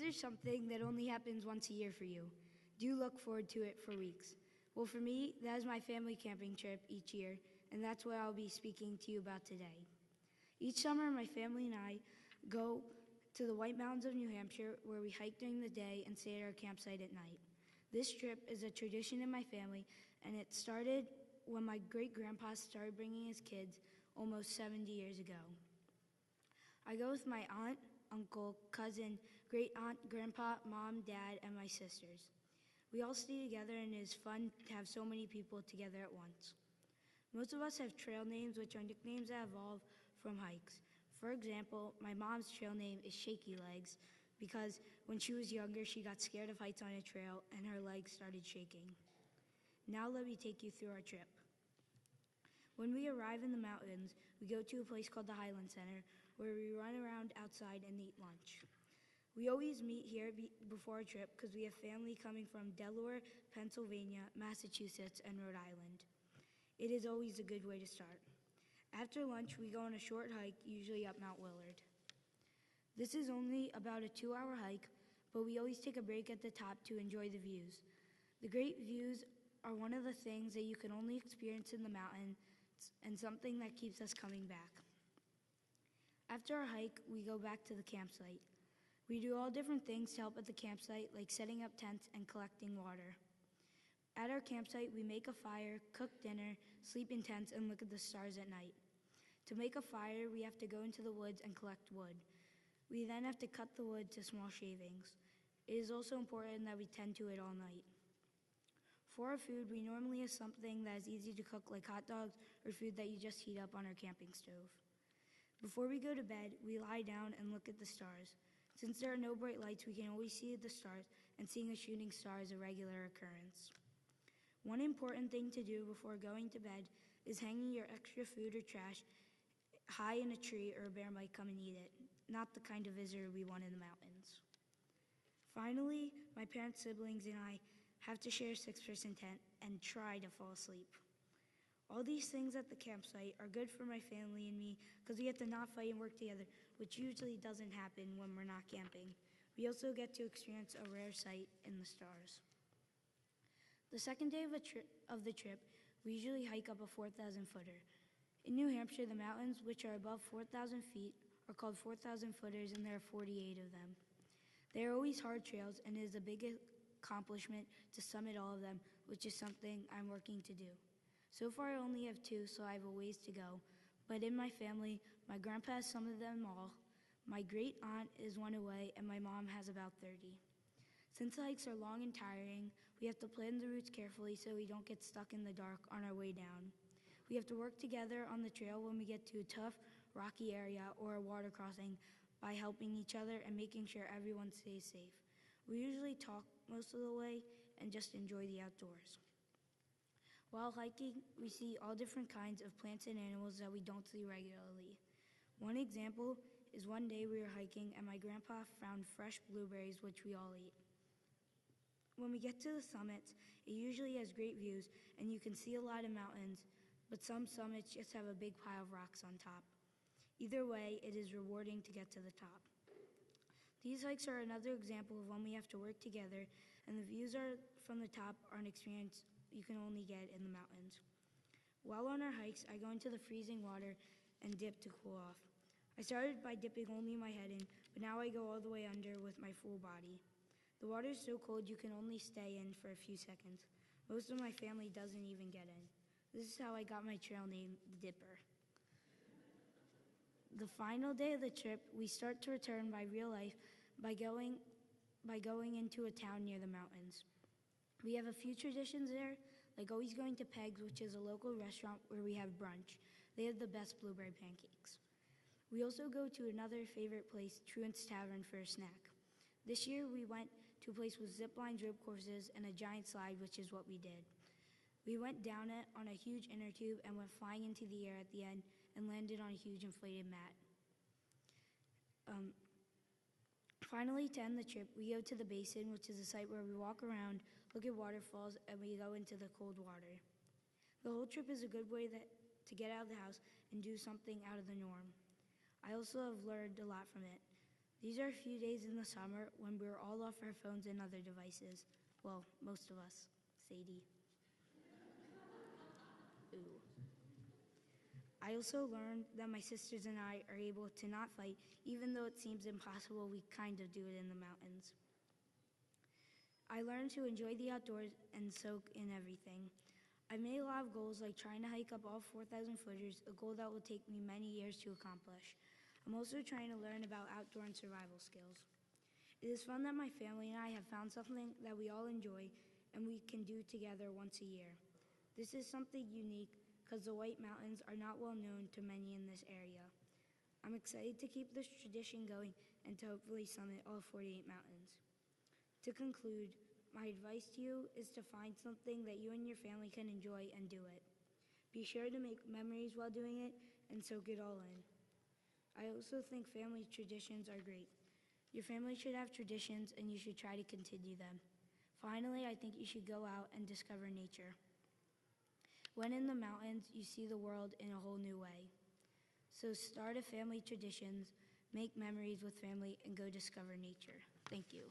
there something that only happens once a year for you? Do you look forward to it for weeks? Well, for me, that is my family camping trip each year, and that's what I'll be speaking to you about today. Each summer, my family and I go to the White Mountains of New Hampshire, where we hike during the day and stay at our campsite at night. This trip is a tradition in my family, and it started when my great-grandpa started bringing his kids almost 70 years ago. I go with my aunt, uncle, cousin, great-aunt, grandpa, mom, dad, and my sisters. We all stay together, and it is fun to have so many people together at once. Most of us have trail names, which are nicknames that evolve from hikes. For example, my mom's trail name is Shaky Legs because when she was younger, she got scared of heights on a trail and her legs started shaking. Now let me take you through our trip. When we arrive in the mountains, we go to a place called the Highland Center where we run around outside and eat lunch. We always meet here before our trip because we have family coming from Delaware, Pennsylvania, Massachusetts, and Rhode Island. It is always a good way to start. After lunch, we go on a short hike, usually up Mount Willard. This is only about a 2-hour hike, but we always take a break at the top to enjoy the views. The great views are one of the things that you can only experience in the mountains and something that keeps us coming back. After our hike, we go back to the campsite. We do all different things to help at the campsite, like setting up tents and collecting water. At our campsite, we make a fire, cook dinner, sleep in tents, and look at the stars at night. To make a fire, we have to go into the woods and collect wood. We then have to cut the wood to small shavings. It is also important that we tend to it all night. For our food, we normally have something that is easy to cook, like hot dogs or food that you just heat up on our camping stove. Before we go to bed, we lie down and look at the stars. Since there are no bright lights, we can always see the stars, and seeing a shooting star is a regular occurrence. One important thing to do before going to bed is hanging your extra food or trash high in a tree, or a bear might come and eat it, not the kind of visitor we want in the mountains. Finally, my parents, siblings, and I have to share a 6-person tent and try to fall asleep. All these things at the campsite are good for my family and me because we get to not fight and work together, which usually doesn't happen when we're not camping. We also get to experience a rare sight in the stars. The second day of the trip, we usually hike up a 4,000-footer. In New Hampshire, the mountains, which are above 4,000 feet, are called 4,000-footers, and there are 48 of them. They are always hard trails, and it is a big accomplishment to summit all of them, which is something I'm working to do. So far, I only have 2, so I have a ways to go. But in my family, my grandpa has some of them all, my great-aunt is one away, and my mom has about 30. Since the hikes are long and tiring, we have to plan the routes carefully so we don't get stuck in the dark on our way down. We have to work together on the trail when we get to a tough, rocky area or a water crossing by helping each other and making sure everyone stays safe. We usually talk most of the way and just enjoy the outdoors. While hiking, we see all different kinds of plants and animals that we don't see regularly. One example is one day we were hiking and my grandpa found fresh blueberries, which we all ate. When we get to the summits, it usually has great views and you can see a lot of mountains, but some summits just have a big pile of rocks on top. Either way, it is rewarding to get to the top. These hikes are another example of when we have to work together, and the views from the top are an experience you can only get in the mountains. While on our hikes, I go into the freezing water and dip to cool off. I started by dipping only my head in, but now I go all the way under with my full body. The water is so cold you can only stay in for a few seconds. Most of my family doesn't even get in. This is how I got my trail name, the Dipper. The final day of the trip, we start to return by real life by going into a town near the mountains. We have a few traditions there, like always going to Peg's, which is a local restaurant where we have brunch. They have the best blueberry pancakes. We also go to another favorite place, Truant's Tavern, for a snack. This year, we went to a place with zip lines, rope courses, and a giant slide, which is what we did. We went down it on a huge inner tube and went flying into the air at the end and landed on a huge inflated mat. Finally, to end the trip, we go to the basin, which is a site where we walk around, look at waterfalls, and we go into the cold water. The whole trip is a good way to get out of the house and do something out of the norm. I also have learned a lot from it. These are a few days in the summer when we're all off our phones and other devices. Well, most of us. Sadie. Ooh. I also learned that my sisters and I are able to not fight, even though it seems impossible, we kind of do it in the mountains. I learned to enjoy the outdoors and soak in everything. I made a lot of goals, like trying to hike up all 4,000 footers, a goal that will take me many years to accomplish. I'm also trying to learn about outdoor and survival skills. It is fun that my family and I have found something that we all enjoy and we can do together once a year. This is something unique because the White Mountains are not well known to many in this area. I'm excited to keep this tradition going and to hopefully summit all 48 mountains. To conclude, my advice to you is to find something that you and your family can enjoy and do it. Be sure to make memories while doing it and soak it all in. I also think family traditions are great. Your family should have traditions and you should try to continue them. Finally, I think you should go out and discover nature. When in the mountains, you see the world in a whole new way. So start a family traditions, make memories with family, and go discover nature. Thank you.